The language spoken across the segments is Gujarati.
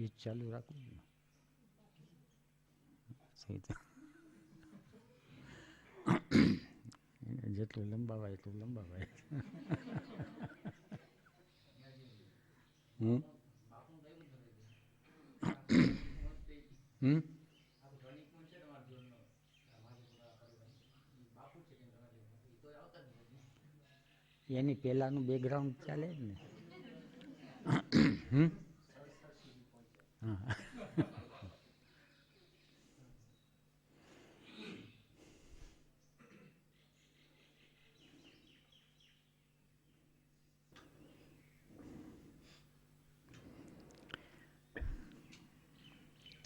એ ચાલુ રાખવું ને જેટલું લંબાવાય એટલું લંબાવાય. એની પેલાનું બેકગ્રાઉન્ડ ચાલે જ ને.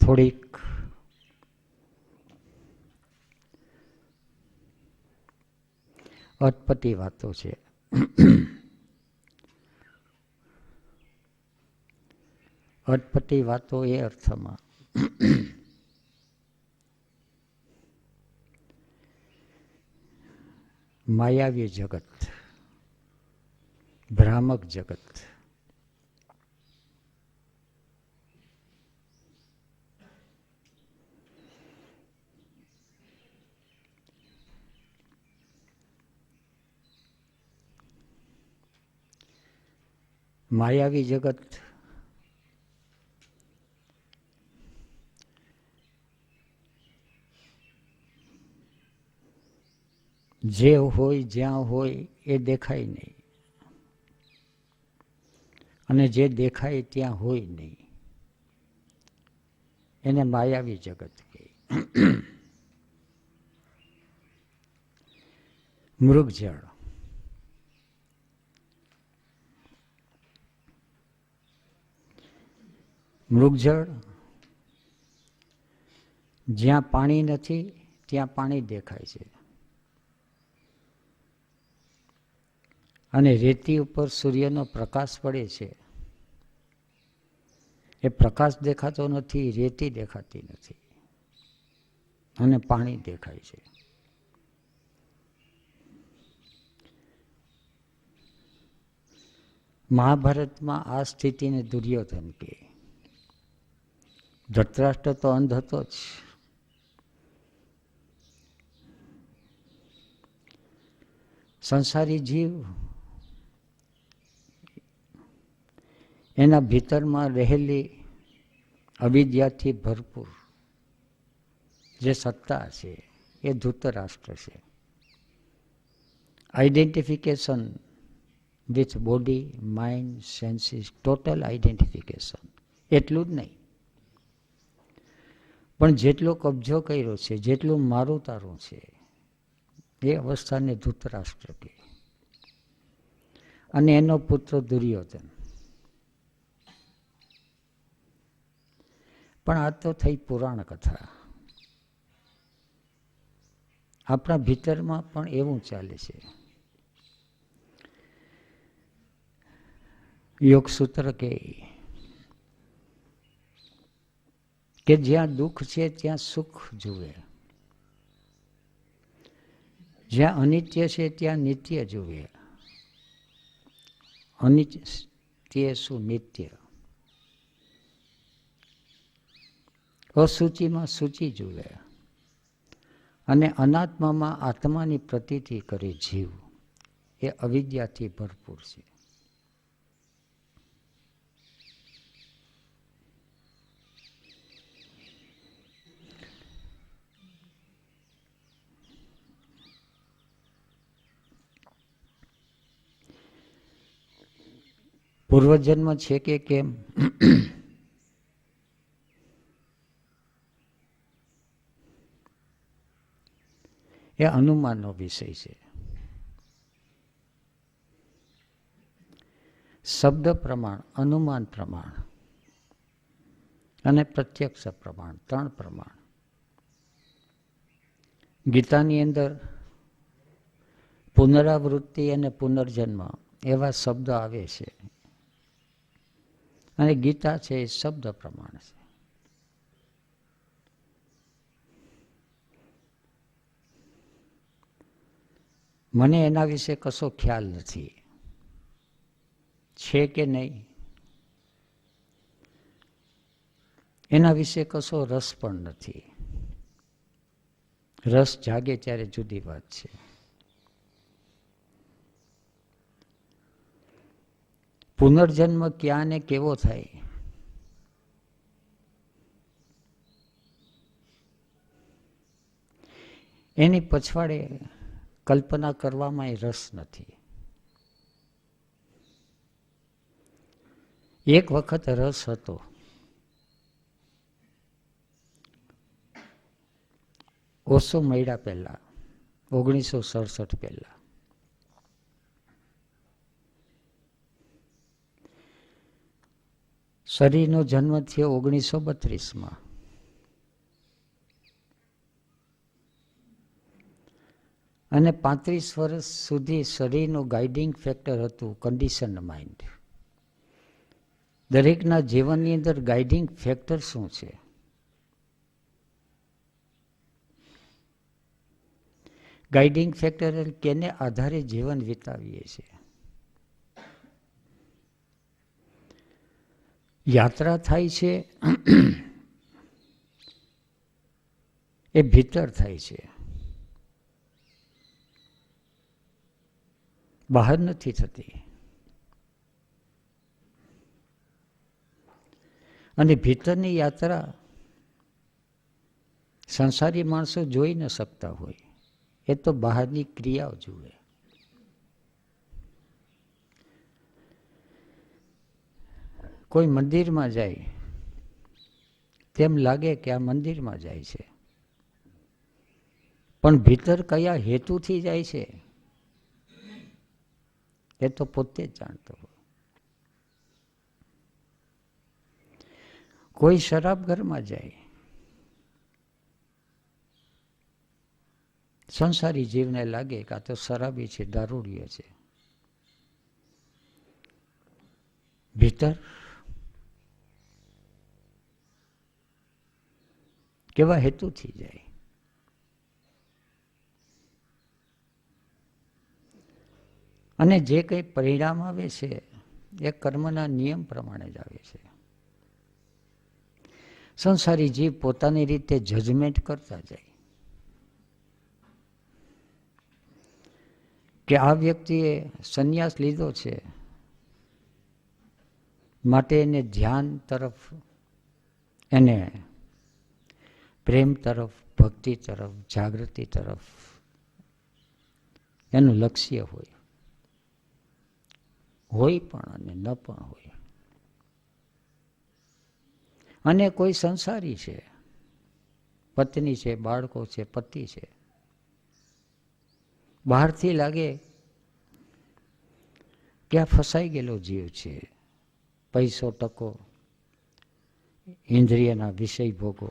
થોડીક અટપટી વાતો છે. અટપટી વાતો એ અર્થમાં માયાવી જગત, ભ્રામક જગત, માયાવી જગત જે હોય જ્યાં હોય એ દેખાય નહીં, અને જે દેખાય ત્યાં હોય નહીં, એને માયાવી જગત કહે. મૃગજળ, મૃગજળ જ્યાં પાણી નથી ત્યાં પાણી દેખાય છે, અને રેતી ઉપર સૂર્યનો પ્રકાશ પડે છે. એ પ્રકાશ દેખાતો નથી, રેતી દેખાતી નથી, અને પાણી દેખાય છે. મહાભારતમાં આ સ્થિતિને દુર્યોધન કહે. ધૃતરાષ્ટ્ર તો અંધ હતો જ. સંસારી જીવ એના ભીતરમાં રહેલી અવિદ્યાથી ભરપૂર જે સત્તા છે એ ધૃતરાષ્ટ્ર છે. Identification with body, mind, senses, total identification. એટલું જ નહીં, પણ જેટલો કબજો કર્યો છે, જેટલું મારું તારું છે, એ અવસ્થાને ધૃતરાષ્ટ્ર કહે. અને એનો પુત્ર દુર્યોધન. પણ આ તો થઈ પુરાણ કથા. આપણા ભીતરમાં પણ એવું ચાલે છે. યોગસૂત્ર કે જ્યાં દુઃખ છે ત્યાં સુખ જુએ, જ્યાં અનિત્ય છે ત્યાં નિત્ય જુએ. અનિત્ય શું નિત્ય, અસૂચિમાં સૂચિ જુએ, અને અનાત્મામાં આત્માની પ્રતીતિ કરે જીવ. એ અવિદ્યાથી ભરપૂર છે. પૂર્વજન્મ છે કે કેમ, એ અનુમાનનો વિષય છે. શબ્દ પ્રમાણ, અનુમાન પ્રમાણ અને પ્રત્યક્ષ પ્રમાણ, 3 પ્રમાણ. ગીતાની અંદર પુનરાવૃત્તિ અને પુનર્જન્મ એવા શબ્દ આવે છે, અને ગીતા છે એ શબ્દ પ્રમાણ છે. મને એના વિશે કશો ખ્યાલ નથી, છે કે નહીં. એના વિશે કશો રસ પણ નથી. રસ જાગે ત્યારે જુદી વાત છે. પુનર્જન્મ ક્યાં ને કેવો થાય એની પછવાડે કલ્પના કરવામાં રસ નથી. એક વખત રસ હતો. ઓશો મળ્યા પહેલા 1967 પહેલા શરીરનો જન્મ થયો 1932માં. અને 35 વર્ષ સુધી શરીરનું ગાઈડિંગ ફેક્ટર હતું કન્ડિશન માઇન્ડ. દરેકના જીવનની અંદર ગાઈડિંગ ફેક્ટર શું છે? ગાઈડિંગ ફેક્ટર કેને આધારે જીવન વિતાવીએ છીએ? યાત્રા થાય છે એ ભીતર થાય છે, બહાર નથી થતી. અને ભીતરની યાત્રા સંસારી માણસો જોઈ ન શકતા હોય, એ તો બહારની ક્રિયાઓ જુએ. કોઈ મંદિરમાં જાય તેમ લાગે કે આ મંદિરમાં જાય છે, પણ ભીતર કયા હેતુથી જાય છે એ તો પોતે જ જાણતો હોય. કોઈ શરાબ ઘરમાં જાય, સંસારી જીવને લાગે કે આ તો શરાબી છે, દારૂડિયો છે. ભીતર કેવા હેતુથી જાય? અને જે કંઈ પરિણામ આવે છે એ કર્મના નિયમ પ્રમાણે જ આવે છે. સંસારી જીવ પોતાની રીતે જજમેન્ટ કરતા જાય કે આ વ્યક્તિએ સંન્યાસ લીધો છે માટે એને ધ્યાન તરફ, એને પ્રેમ તરફ, ભક્તિ તરફ, જાગૃતિ તરફ એનું લક્ષ્ય હોય પણ અને ન પણ હોય. અને કોઈ સંસારી છે, પત્ની છે, બાળકો છે, પતિ છે, બહારથી લાગે કે આ ફસાઈ ગયેલો જીવ છે. પૈસો, ટકો, ઇન્દ્રિયના વિષય ભોગો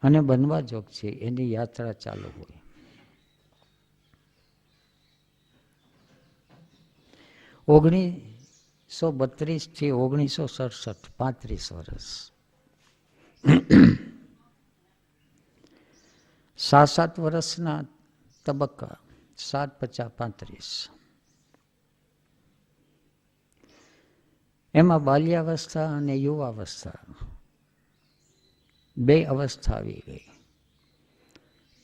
અને બનવા જોગ છે, એની યાત્રા ચાલુ હોય. 1932 થી 1967, 35 વર્ષ. 7 વર્ષના તબક્કા, 7, 50, 35. એમાં બાલ્યાવસ્થા અને યુવાવસ્થા બે અવસ્થા આવી ગઈ.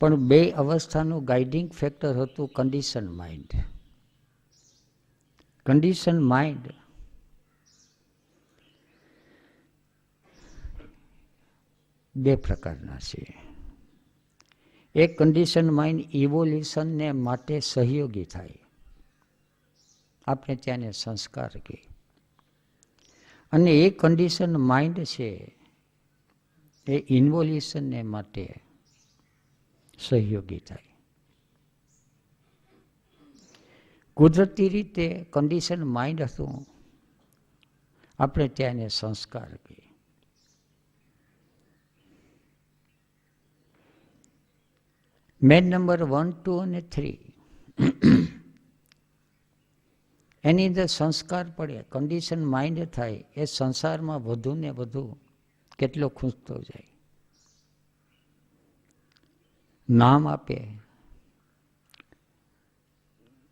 પણ બે અવસ્થાનું ગાઈડિંગ ફેક્ટર હતું કન્ડિશન માઇન્ડ. કન્ડિશન માઇન્ડ બે પ્રકારના છે. એક કન્ડિશન માઇન્ડ ઇવોલ્યુશનને માટે સહયોગી થાય, આપણે ત્યાંને સંસ્કાર કહીએ. અને એક કન્ડિશન માઇન્ડ છે એ ઇન્વોલ્યુશનને માટે સહયોગી થાય. કુદરતી રીતે કન્ડિશન માઇન્ડ હતું, આપણે ત્યાં એને સંસ્કાર કહીએ. મેન નંબર 1, 2 અને 3 એની અંદર સંસ્કાર પડે, કન્ડિશન માઇન્ડ થાય, એ સંસારમાં વધુ ને વધુ કેટલો ખૂંચતો જાય. નામ આપે,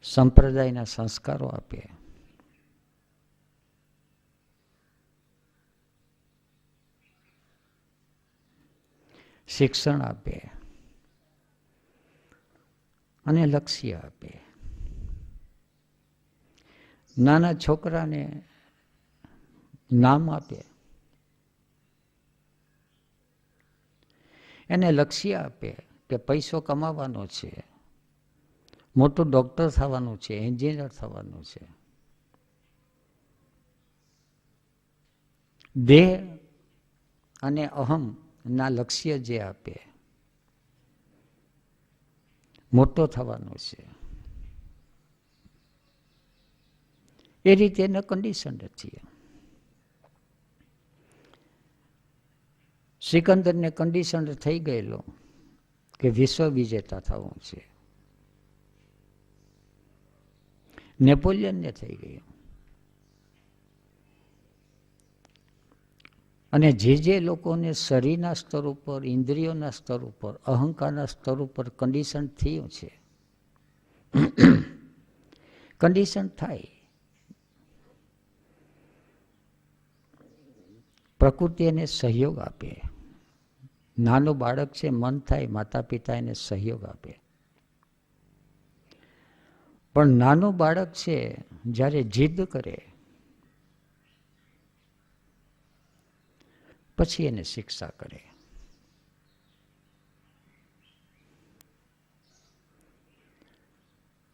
સંપ્રદાયના સંસ્કારો આપે, શિક્ષણ આપે અને લક્ષ્ય આપે. નાના છોકરાને નામ આપે, એને લક્ષ્ય આપે કે પૈસો કમાવાનો છે, મોટું ડૉક્ટર થવાનું છે, એન્જિનિયર થવાનું છે. દેહ અને અહમ ના લક્ષ્ય જે આપે, મોટો થવાનો છે, એ રીતે એને કન્ડિશન નથી. સિકંદરને કન્ડિશન થઈ ગયેલો કે વિશ્વ વિજેતા થવું છે. નેપોલિયનને થઈ ગયું. અને જે લોકોને શરીરના સ્તર ઉપર, ઇન્દ્રિયોના સ્તર ઉપર, અહંકારના સ્તર ઉપર કન્ડિશન થયું છે, કન્ડિશન થાય. પ્રકૃતિ એને સહયોગ આપે. નાનું બાળક છે, મન થાય, માતા પિતા એને સહયોગ આપે. પણ નાનું બાળક છે, જ્યારે જીદ કરે પછી એને શિક્ષા કરે.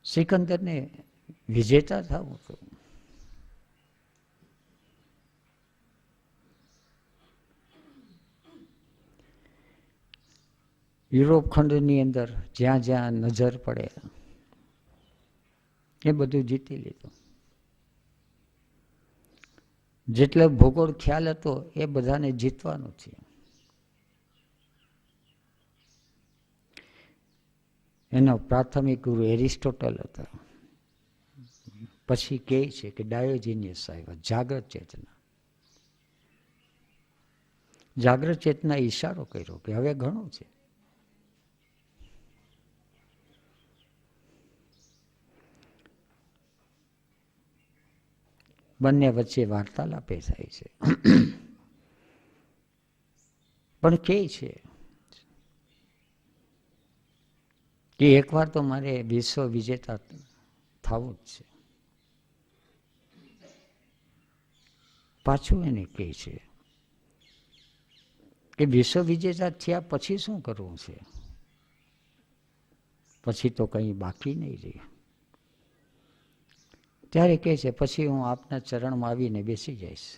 સિકંદરને વિજેતા થવું હતું. યુરોપ ખંડની અંદર જ્યાં જ્યાં નજર પડે એ બધું જીતી લીધું. જેટલો ભૂગોળ ખ્યાલ હતો એ બધાને જીતવાનું છે. એનો પ્રાથમિક ગુરુ એરિસ્ટોટલ હતા. પછી કહે છે કે ડાયોજિનિયસ આવ્યા, જાગ્રત ચેતના. જાગ્રત ચેતના ઈશારો કર્યો કે હવે ઘણું છે. બંને વચ્ચે વાર્તાલાપે થાય છે. પણ કહે છે કે એકવાર તો મારે વિશ્વ વિજેતા થવું જ છે. પાછું એને કહે છે કે વિશ્વ વિજેતા થયા પછી શું કરવું છે? પછી તો કંઈ બાકી નહીં રહે. ત્યારે કહે છે પછી હું આપના ચરણમાં આવીને બેસી જઈશ.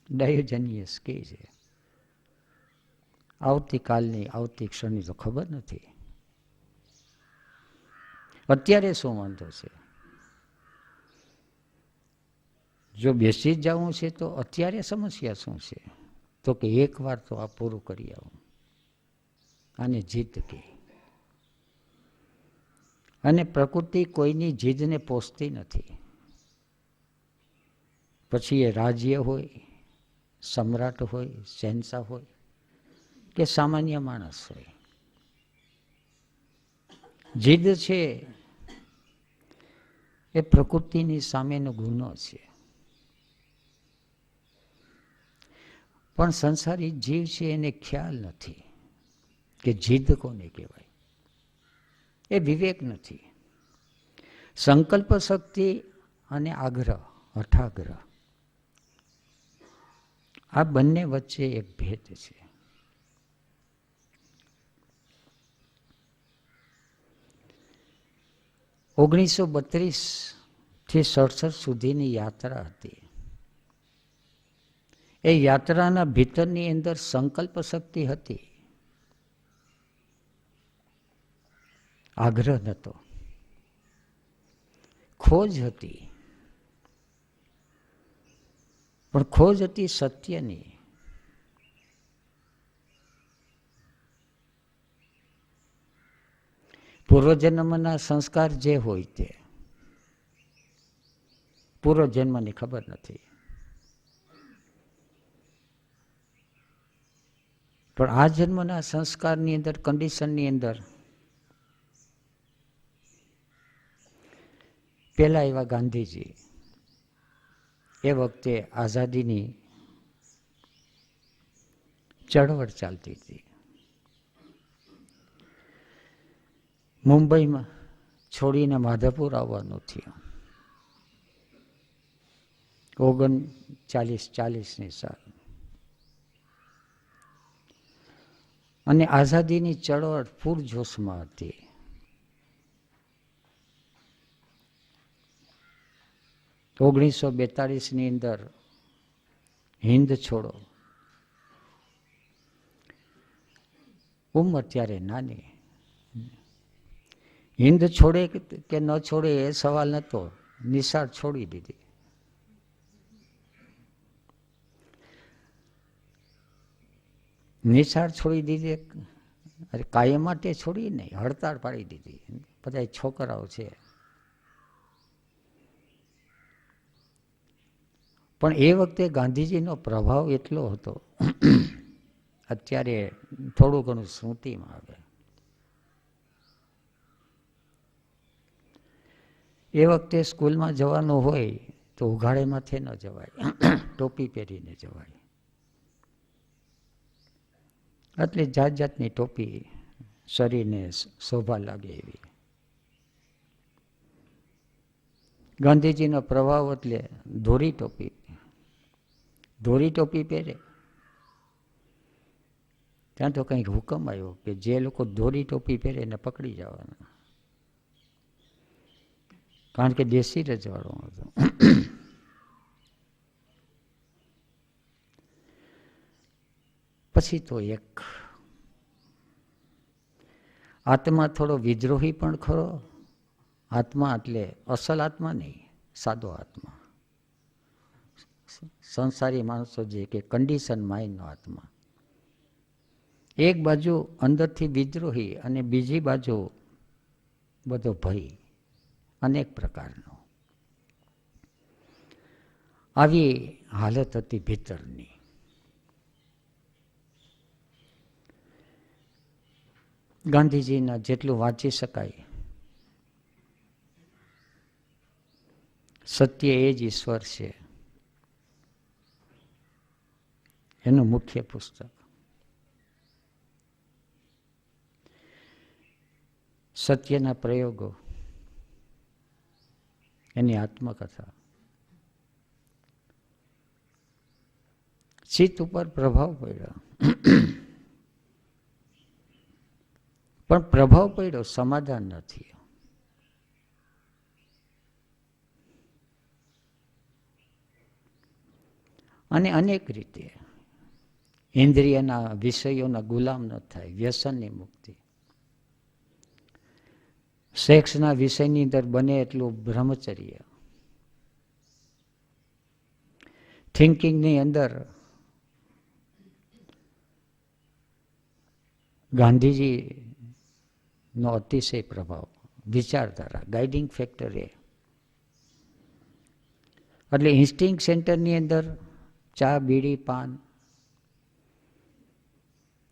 ડાયોજનિયસ કહે છે આવતીકાલની, આવતી ક્ષણની તો ખબર નથી. અત્યારે શું વાંધો છે? જો બેસી જ જવું છે તો અત્યારે સમસ્યા શું છે? તો કે એક વાર તો આ પૂરું કરી આવું. આને જીદ કહે. અને પ્રકૃતિ કોઈની જીદને પોષતી નથી. પછી એ રાજ્ય હોય, સમ્રાટ હોય, શહેનશાહ હોય કે સામાન્ય માણસ હોય. જીદ છે એ પ્રકૃતિની સામેનો ગુનો છે. પણ સંસારી જીવ છે એને ખ્યાલ નથી કે જીદ કોને કહેવાય. એ વિવેક નથી. સંકલ્પ શક્તિ અને આગ્રહ, હઠાગ્રહ, આ બંને વચ્ચે એક ભેદ છે. 1932 થી 67 સુધીની યાત્રા હતી. એ યાત્રાના ભીતરની અંદર સંકલ્પ શક્તિ હતી, આગ્રહ નહોતો. ખોજ હતી, પણ ખોજ હતી સત્યની. પૂર્વજન્મના સંસ્કાર જે હોય તે પૂર્વજન્મની ખબર નથી, પણ આ જન્મના સંસ્કારની અંદર, કન્ડિશનની અંદર પેલા એવા ગાંધીજી, એ વખતે આઝાદીની ચળવળ ચાલતી હતી. મુંબઈમાં છોડીને માધાપુર આવવાનું થયું. 39-40ની સાલ. અને આઝાદીની ચળવળ પૂરજોશમાં હતી. તો 1942ની અંદર હિન્દ છોડો. ઉંમર ત્યારે નાની. હિન્દ છોડે કે ન છોડે એ સવાલ નહોતો, નિશાળ છોડી દીધી. નિશાળ છોડી દીધી, અરે કાયમ માટે છોડી નહીં, હડતાળ પાડી દીધી. બધા છોકરાઓ છે. પણ એ વખતે ગાંધીજીનો પ્રભાવ એટલો હતો, અત્યારે થોડું ઘણું સ્મૃતિમાં આવે. એ વખતે સ્કૂલમાં જવાનું હોય તો ઉઘાડે માથે ન જવાય, ટોપી પહેરીને જવાય. એટલે જાત જાતની ટોપી શરીરને શોભા લાગે એવી. ગાંધીજીનો પ્રભાવ એટલે ધોરી ટોપી પહેરે. ત્યાં તો કંઈક હુકમ આવ્યો કે જે લોકો ધોરી ટોપી પહેરે એને પકડી જવાના, કારણ કે દેશી રજવાડો હતો. પછી તો એક આત્મા થોડો વિદ્રોહી પણ ખરો. આત્મા એટલે અસલ આત્મા નહીં, સાદો આત્મા. સંસારી માણસો જે કે કન્ડિશન માઇન્ડનો આત્મા. એક બાજુ અંદરથી વિદ્રોહી અને બીજી બાજુ બધો ભય અનેક પ્રકારનો. આવી હાલત હતી ભીતરની. ગાંધીજીના જેટલું વાંચી શકાય, સત્ય એ જ ઈશ્વર છે, એનું મુખ્ય પુસ્તક. સત્યના પ્રયોગો, એની આત્મકથા. ચિત્ત ઉપર પ્રભાવ પડ્યો, પણ પ્રભાવ પડ્યો, સમાધાન નથી. અને અનેક રીતે ઇન્દ્રિયના વિષયોના ગુલામ ન થાય, વ્યસનની મુક્તિ. સેક્સના વિષયની અંદર બને એટલું બ્રહ્મચર્ય. થિંકિંગની અંદર ગાંધીજીનો અતિશય પ્રભાવ, વિચારધારા, ગાઈડિંગ ફેક્ટર એ. એટલે ઇન્સ્ટિંગ સેન્ટરની અંદર ચા, બીડી, પાન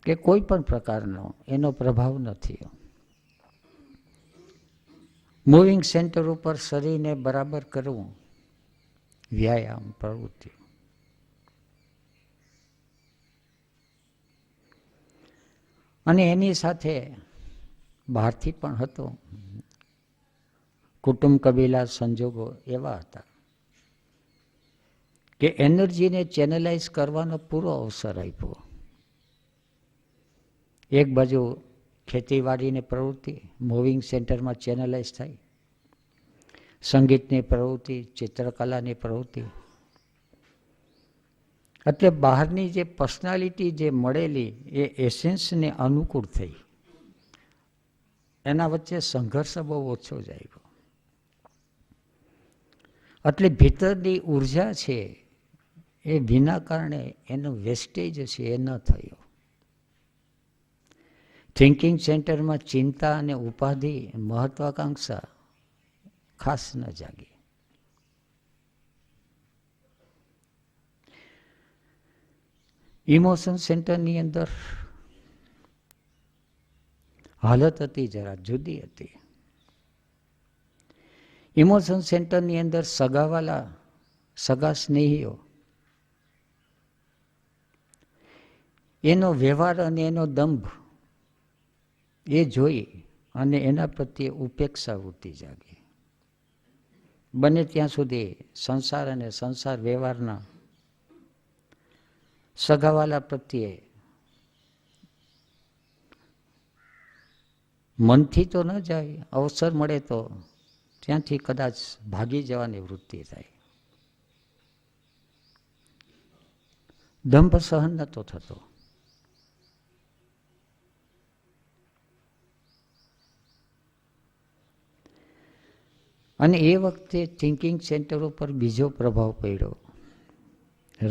કે કોઈ પણ પ્રકારનો એનો પ્રભાવ નથી. મૂવિંગ સેન્ટર ઉપર શરીરને બરાબર કરવું, વ્યાયામ, પ્રવૃત્તિ. અને એની સાથે બહારથી પણ હતો. કુટુંબ, કબીલા, સંજોગો એવા હતા કે એનર્જીને ચેનલાઇઝ કરવાનો પૂરો અવસર આપ્યો. એક બાજુ ખેતીવાડીની પ્રવૃત્તિ મૂવિંગ સેન્ટરમાં ચેનલાઇઝ થાય, સંગીતની પ્રવૃત્તિ, ચિત્રકલાની પ્રવૃત્તિ. એટલે બહારની જે પર્સનાલિટી જે મળેલી એ એસેન્સને અનુકૂળ થઈ. એના વચ્ચે સંઘર્ષ બહુ ઓછો જ આવ્યો. એટલે ભીતરની ઉર્જા છે એ વિના કારણે એનો વેસ્ટેજ છે એ ન થયો. થિંકિંગ સેન્ટરમાં ચિંતા અને ઉપાધિ, મહત્વાકાંક્ષા ખાસ ન જાગી. ઇમોશન સેન્ટરની અંદર હાલત હતી જરા જુદી હતી. ઇમોશન સેન્ટરની અંદર સગાવાલા, સગા સ્નેહીઓ એનો વ્યવહાર અને એનો દંભ એ જોઈ અને એના પ્રત્યે ઉપેક્ષા વૃત્તિ જાગે. બને ત્યાં સુધી સંસાર અને સંસાર વ્યવહારના સગાવાલા પ્રત્યે મનથી તો ન જાય, અવસર મળે તો ત્યાંથી કદાચ ભાગી જવાની વૃત્તિ થાય. દંભ સહન નહોતો થતો. અને એ વખતે થિંકિંગ સેન્ટર ઉપર બીજો પ્રભાવ પડ્યો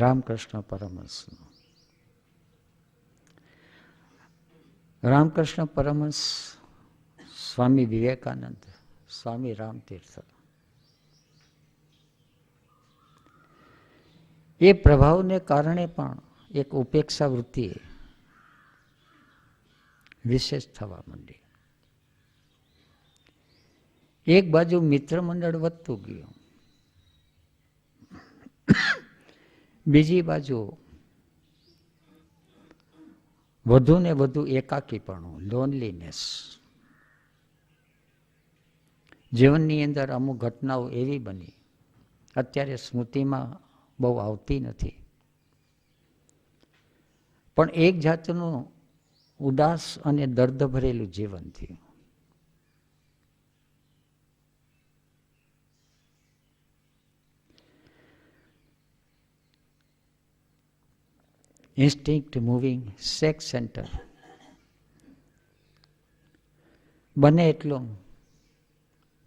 રામકૃષ્ણ પરમહંસનો. રામકૃષ્ણ પરમહંસ, સ્વામી વિવેકાનંદ, સ્વામી રામતીર્થ, એ પ્રભાવને કારણે પણ એક ઉપેક્ષા વૃત્તિ વિશેષ થવા માંડી. એક બાજુ મિત્ર મંડળ વધતું ગયું, બીજી બાજુ વધુ ને વધુ એકાકીપણું, લોનલીનેસ. જીવનની અંદર અમુક ઘટનાઓ એવી બની, અત્યારે સ્મૃતિમાં બહુ આવતી નથી, પણ એક જાતનું ઉદાસ અને દર્દ ભરેલું જીવન થયું. ઇન્સ્ટિંક્ટ મૂવિંગ સેક્સ સેન્ટર બને એટલો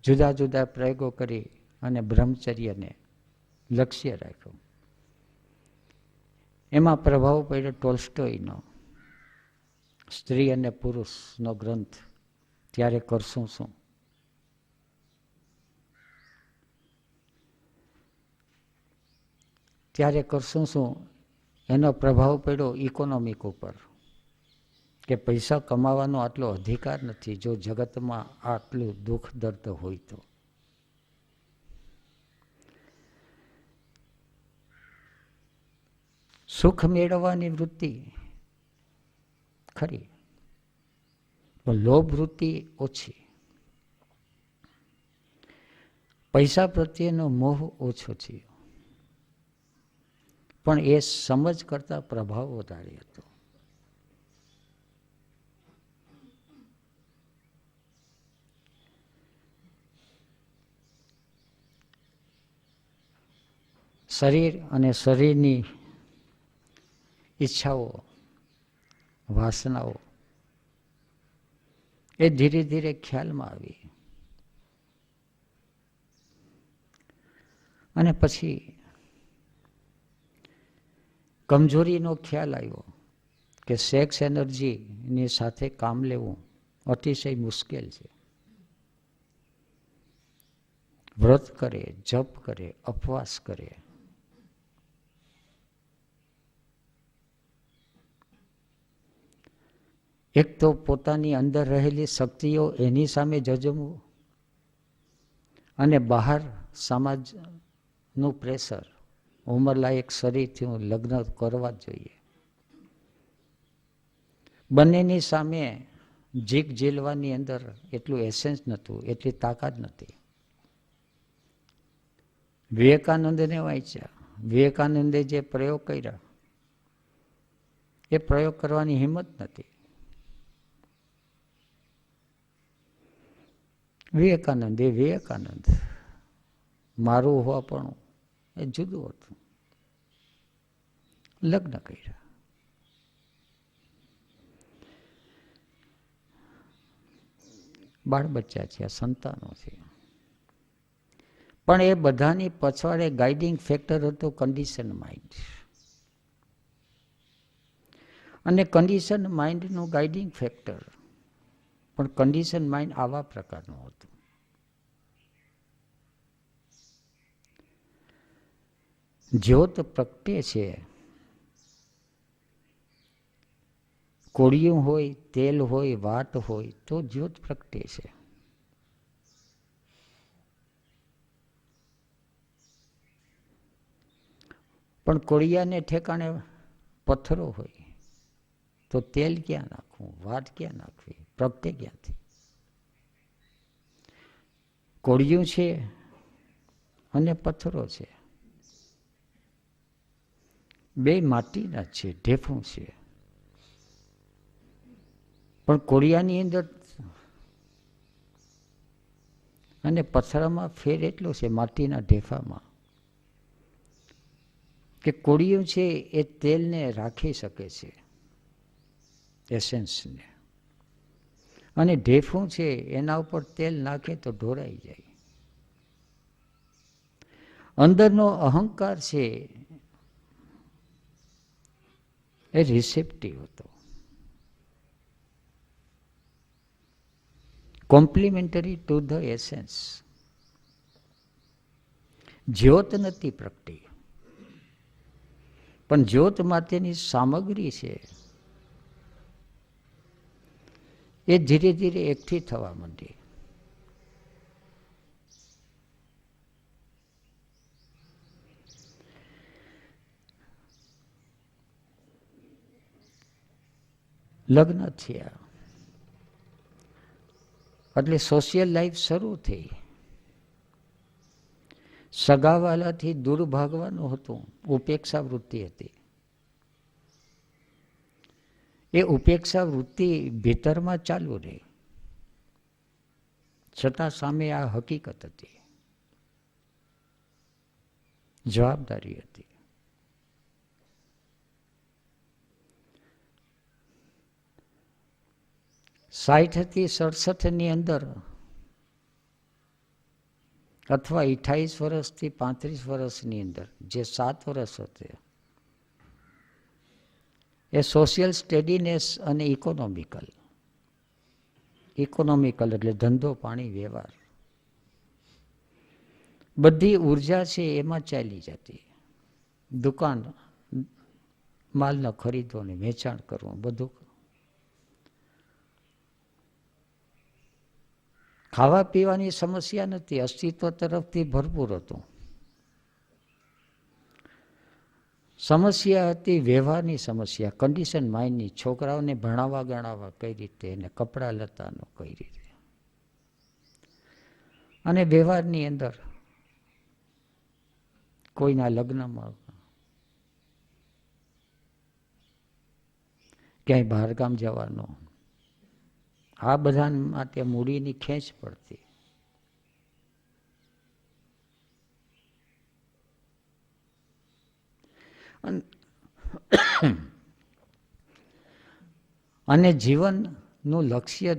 જુદા જુદા પ્રયોગો કરી અને બ્રહ્મચર્યને લક્ષ્ય રાખ્યું. એમાં પ્રભાવ પડ્યો ટોલ્સ્ટોયનો સ્ત્રી અને પુરુષનો ગ્રંથ, ત્યારે કરશું શું. ત્યારે કરશું શું એનો પ્રભાવ પડ્યો ઇકોનોમિક ઉપર, કે પૈસા કમાવાનો આટલો અધિકાર નથી જો જગતમાં આટલું દુઃખ દર્દ હોય તો. સુખ મેળવવાની વૃત્તિ ખરી, પણ લોભ વૃત્તિ ઓછી. પૈસા પ્રત્યેનો મોહ ઓછો થયો, પણ એ સમજ કરતા પ્રભાવ વધારે હતો. શરીર અને શરીરની ઈચ્છાઓ, વાસનાઓ એ ધીરે ધીરે ખ્યાલમાં આવી. અને પછી કમજોરીનો ખ્યાલ આવ્યો કે સેક્સ એનર્જીની સાથે કામ લેવું અતિશય મુશ્કેલ છે. વ્રત કરે, જપ કરે, ઉપવાસ કરે, એક તો પોતાની અંદર રહેલી શક્તિઓ એની સામે જજમવું, અને બહાર સમાજનું પ્રેશર, ઉંમરલાયક શરીરથી હું લગ્ન કરવા જ જોઈએ. બંનેની સામે જીક ઝીલવાની અંદર એટલું એસેન્સ નહોતું, એટલી તાકાત નથી. વિવેકાનંદને વાંચ્યા, વિવેકાનંદે જે પ્રયોગ કર્યા એ પ્રયોગ કરવાની હિંમત નથી. વિવેકાનંદ એ વિવેકાનંદ, મારું હોવાપણું એ જુદું હતું. લગ્ન કર્યા. બાળ બચ્ચા છે, સંતાનો છે, પણ એ બધાની પછવાડે ગાઈડિંગ ફેક્ટર હતો કન્ડિશન માઇન્ડ. અને કન્ડિશન માઇન્ડનું ગાઈડિંગ ફેક્ટર, પણ કન્ડિશન માઇન્ડ આવા પ્રકારનું હતું. જ્યોત પ્રગટે છે, કોળિયું હોય, તેલ હોય, વાટ હોય તો જ્યોત પ્રગટે છે. પણ કોળિયાને ઠેકાણે પથ્થરો હોય, તો તેલ ક્યાં નાખવું, વાત ક્યાં નાખવી, પ્રગટે ક્યાંથી? કોળિયું છે અને પથ્થરો છે, બે માટીના છે, ઢેફું છે. પણ કોળિયાની અંદર અને પથ્થરમાં ફેર એટલો છે, માટીના ઢેફામાં, કે કોળિયું છે એ તેલને રાખી શકે છે, એસેન્સને, અને ઢેફું છે એના ઉપર તેલ નાખે તો ઢોરાઈ જાય. અંદરનો અહંકાર છે એ રિસેપ્ટિવ હતો, કોમ્પ્લિમેન્ટરી ટુ ધ એસેન્સ. જ્યોત નથી પ્રગટી, પણ જ્યોત માટેની સામગ્રી છે એ ધીરે ધીરે એકઠી થવા માંડી. લગ્ન થયા એટલે સોશિયલ લાઈફ શરૂ થઈ. સગાવાલાથી દૂર ભાગવાનું હતું, ઉપેક્ષા વૃત્તિ હતી. એ ઉપેક્ષા વૃત્તિ ભીતરમાં ચાલુ રહી, છતાં સામે આ હકીકત હતી, જવાબદારી હતી. સાઠ થી 67 અંદર અથવા 28 વર્ષથી 35 વર્ષની અંદર જે 7 વર્ષ હશે એ સોશિયલ સ્ટેડીનેસ અને ઇકોનોમિકલ એટલે ધંધો પાણી વ્યવહાર, બધી ઉર્જા છે એમાં ચાલી જતી. દુકાન માલનો ખરીદવો ને વેચાણ કરવું, બધું. ખાવા પીવાની સમસ્યા નથી, અસ્તિત્વ તરફથી ભરપૂર હતું. સમસ્યા હતી વ્યવહારની સમસ્યા, કન્ડિશન માઇન્ડની. છોકરાઓને ભણાવવા ગણાવવા કઈ રીતે, એને કપડાં લતાનો કઈ રીતે, અને વ્યવહારની અંદર કોઈના લગ્નમાં, ક્યાંય બહારગામ જવાનો, આ બધા માટે મૂડીની ખેંચ પડતી. અને જીવનનું લક્ષ્ય,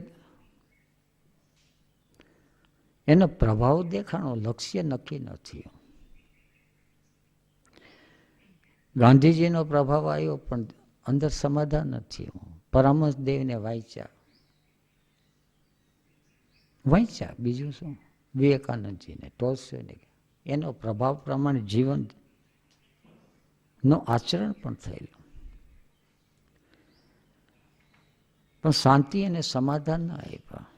એનો પ્રભાવ દેખાણો, લક્ષ્ય નક્કી નથી. ગાંધીજીનો પ્રભાવ આવ્યો પણ અંદર સમાધાન નથી. પરમહંસ દેવને વાંચ્યા, બીજું શું? વિવેકાનંદજીને, ટોલ્સ્ટોયને, એનો પ્રભાવ પ્રમાણે જીવન નો આચરણ પણ થયેલું, પણ શાંતિ અને સમાધાન ના આપ્યા.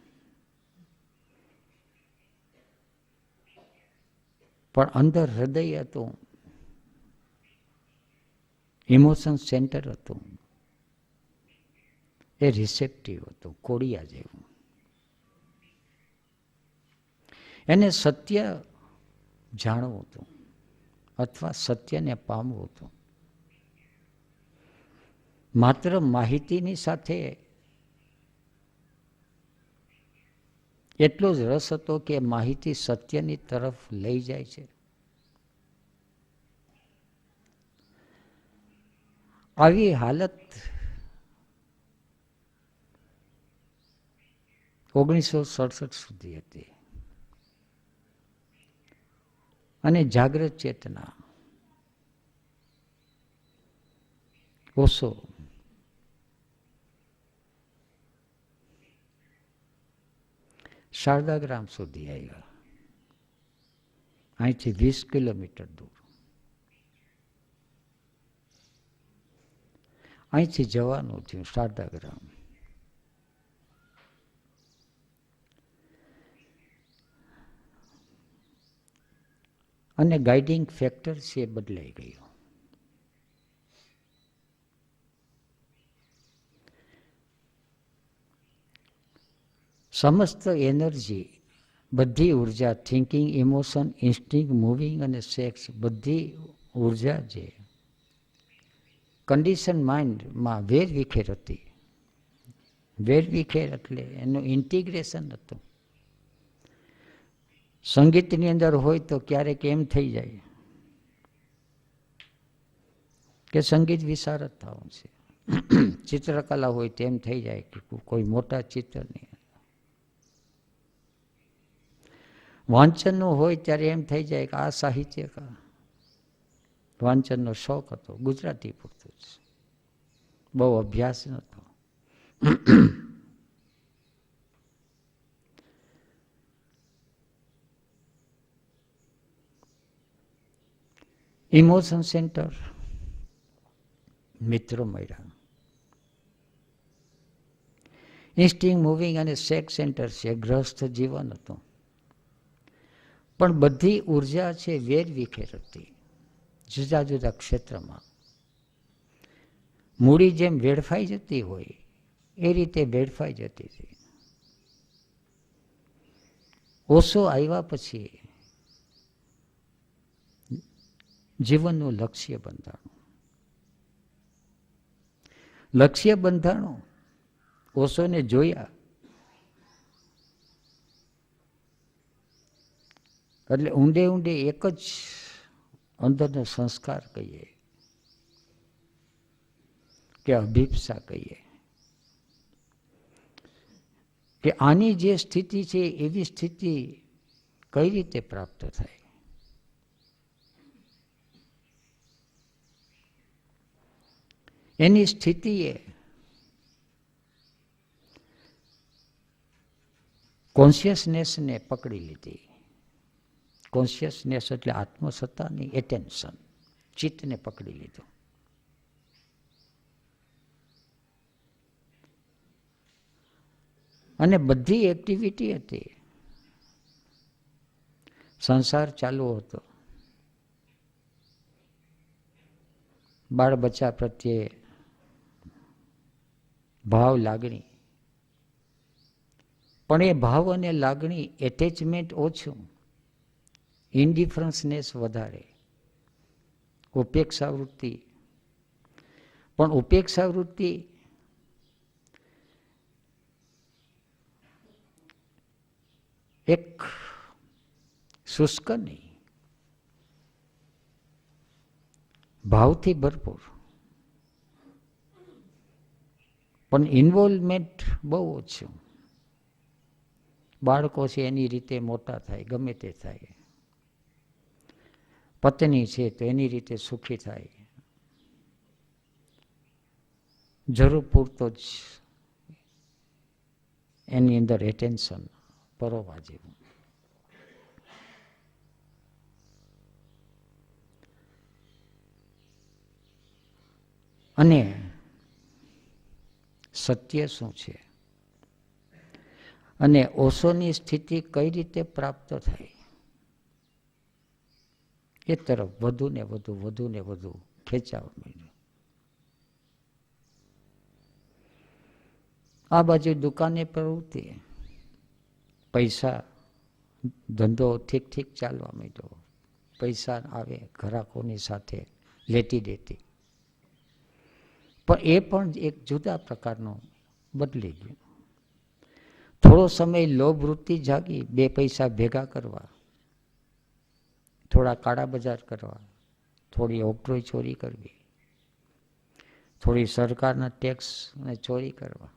પણ અંદર હૃદય હતું, ઇમોશન સેન્ટર હતું, એ રિસેપ્ટિવ હતું, કોળિયા જેવું. એને સત્ય જાણવું હતું અથવા સત્યને પામવું હતું. માત્ર માહિતીની સાથે એટલો જ રસ હતો કે માહિતી સત્યની તરફ લઈ જાય છે. આવી હાલત 1967 સુધી હતી. અને જાગ્રત ચેતના, ઓશો, શારદાગ્રામ સુધી આવ્યા, અહીંથી 20 કિલોમીટર દૂર. અહીંથી જવાનું થયું શારદાગ્રામ. અને ગાઈડિંગ ફેક્ટર છે બદલાઈ ગયો. સમસ્ત એનર્જી, બધી ઉર્જા, થિંકિંગ, ઇમોશન, ઇન્સ્ટિંક્ટ, મૂવિંગ અને સેક્સ, બધી ઉર્જા જે કન્ડિશન માઇન્ડમાં વેરવિખેર હતી. વેરવિખેર એટલે એનું ઇન્ટિગ્રેશન હતું. સંગીતની અંદર હોય તો ક્યારેક એમ થઈ જાય કે સંગીત વિશારદ થવું છે. ચિત્રકલા હોય તો એમ થઈ જાય કે કોઈ મોટા ચિત્રની. વાંચનનું હોય ત્યારે એમ થઈ જાય કે આ સાહિત્યકાર. વાંચનનો શોખ હતો, ગુજરાતી પૂરતું જ, બહુ અભ્યાસ નહોતો. ઇમોશન સેન્ટર, મિત્રો મળ્યા. ઇન્સ્ટિંગ, મૂવિંગ અને સેક્સ સેન્ટર છે, ગ્રસ્ત જીવન હતું. પણ બધી ઉર્જા છે વેરવિખેર હતી, જુદા જુદા ક્ષેત્રમાં. મૂડી જેમ વેડફાઈ જતી હોય એ રીતે વેડફાઈ જતી હતી. ઓશો આવ્યા પછી જીવનનું લક્ષ્ય બંધાણું. લક્ષ્ય બંધાણું, ઓશોને જોયા એટલે ઊંડે ઊંડે એક જ અંદરનો સંસ્કાર કહીએ કે અભિપ્સા કહીએ કે આની જે સ્થિતિ છે એવી સ્થિતિ કઈ રીતે પ્રાપ્ત થાય. એની સ્થિતિએ કોન્શિયસનેસને પકડી લીધી. કોન્શિયસનેસ એટલે આત્મસત્તાની એટેન્શન, ચિત્તને પકડી લીધું. અને બધી એક્ટિવિટી હતી, સંસાર ચાલુ હતો, બાળ બચ્ચા પ્રત્યે ભાવ, લાગણી. પણ એ ભાવ અને લાગણી, એટેચમેન્ટ ઓછું, ઇન્ડિફરન્સનેસ વધારે, ઉપેક્ષા વૃત્તિ. પણ ઉપેક્ષા વૃત્તિ એક શુષ્ક નહીં, ભાવથી ભરપૂર. પણ ઇન્વોલ્વમેન્ટ બહુ ઓછું. બાળકો છે એની રીતે મોટા થાય, ગમે તે થાય. પત્ની છે તો એની રીતે સુખી થાય, જરૂર પૂરતો જ એની અંદર એટેન્શન પરોવા જેવું. અને સત્ય શું છે અને ઓશોની સ્થિતિ કઈ રીતે પ્રાપ્ત થાય એ તરફ વધુ ને વધુ ખેંચાવા માંડ્યું. આ બાજુ દુકાને પ્રવૃત્તિ, પૈસા, ધંધો ઠીક ચાલવા માંડ્યો. પૈસા આવે, ગ્રાહકોની સાથે લેતી દેતી. પણ એ પણ એક જુદા પ્રકારનું બદલી ગયું. થોડો સમય લોભ વૃત્તિ જાગી, 2 પૈસા ભેગા કરવા, થોડા કાળા બજાર કરવા, થોડી ઓક્ટ્રોય ચોરી કરવી, થોડી સરકારના ટેક્સ ને ચોરી કરવા.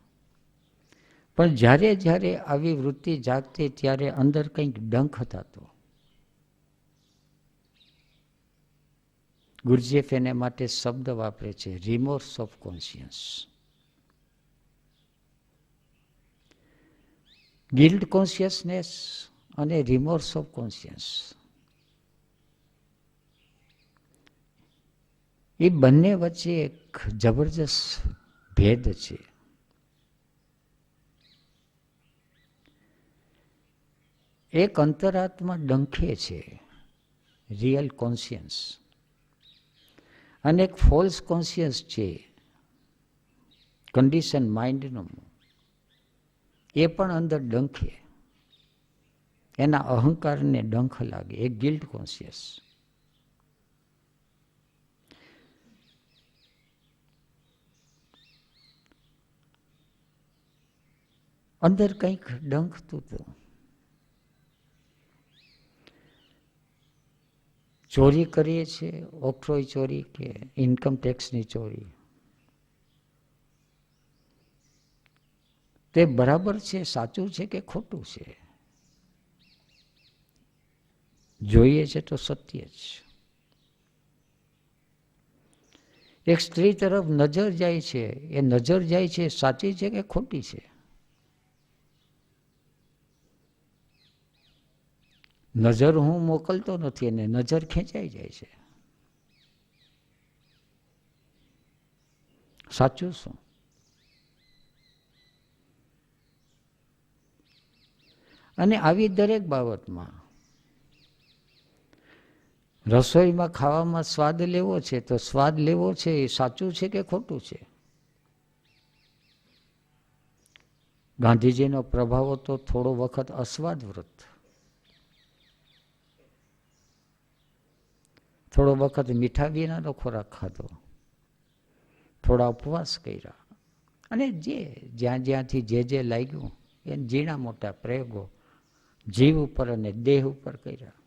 પણ જ્યારે જ્યારે આવી વૃત્તિ જાગતી ત્યારે અંદર કંઈક ડંખ થતો. ગુરજેફ એને માટે શબ્દ વાપરે છે, રિમોર્સ ઓફ કોન્શિયન્સ. ગિલ્ટ કોન્શિયસનેસ અને રિમોર્સ ઓફ કોન્શિયન્સ, એ બંને વચ્ચે એક જબરજસ્ત ભેદ છે. એક અંતરાત્મા ડંખે છે, રિયલ કોન્શિયન્સ, અને એક ફોલ્સ કોન્શિયસ છે, કન્ડિશન માઇન્ડનું, એ પણ અંદર ડંખે, એના અહંકારને ડંખ લાગે, એ ગિલ્ટ કોન્શિયસ. અંદર કંઈક ડંખતું હતું. ચોરી કરીએ છીએ, ઓક્ટ્રોય ચોરી કે ઇન્કમ ટેક્સની ચોરી, તે બરાબર છે, સાચું છે કે ખોટું છે? જોઈએ છે તો સત્ય જ. એક સ્ત્રી તરફ નજર જાય છે, એ નજર જાય છે સાચી છે કે ખોટી છે? નજર હું મોકલતો નથી અને નજર ખેંચાઈ જાય છે. સાચું શું? અને આવી દરેક બાબતમાં રસોઈમાં ખાવામાં સ્વાદ લેવો છે તો સ્વાદ લેવો છે એ સાચું છે કે ખોટું છે? ગાંધીજીનો પ્રભાવ હતો થોડો વખત અસ્વાદ વ્રત, થોડો વખત મીઠા વિનાનો ખોરાક ખાધો, થોડા ઉપવાસ કર્યા, અને જ્યાંથી જે લાગ્યું એ ઝીણા મોટા પ્રયોગો જીવ ઉપર અને દેહ ઉપર કર્યા.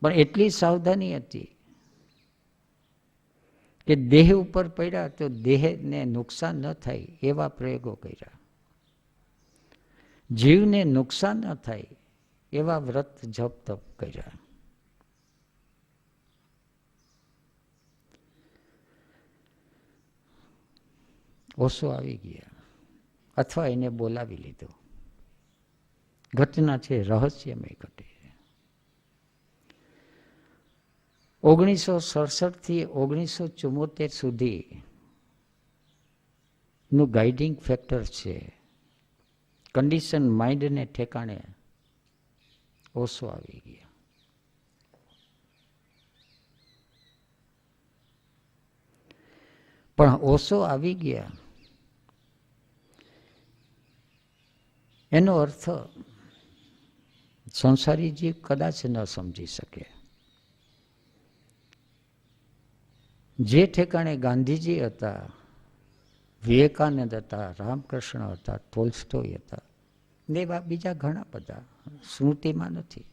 પણ એટલી સાવધાની હતી કે દેહ ઉપર પડ્યા તો દેહને નુકસાન ન થાય એવા પ્રયોગો કર્યા, જીવને નુકસાન ન થાય એવા વ્રત જપ તપ કર્યા. ઓશો આવી ગયા અથવા એને બોલાવી લીધો. ઘટના છે રહસ્યમય ઘટે. 1967 થી 1974 સુધી નું ગાઈડિંગ ફેક્ટર છે કન્ડિશન માઇન્ડને ઠેકાણે ઓશો આવી ગયા. પણ ઓશો આવી ગયા એનો અર્થ સંસારી જીવ કદાચ ન સમજી શકે. જે ઠેકાણે ગાંધીજી હતા, વિવેકાનંદ હતા, રામકૃષ્ણ હતા, ટોલ્સ્ટોય હતા, ને એવા બીજા ઘણા બધા સ્મૃતિમાં નથી.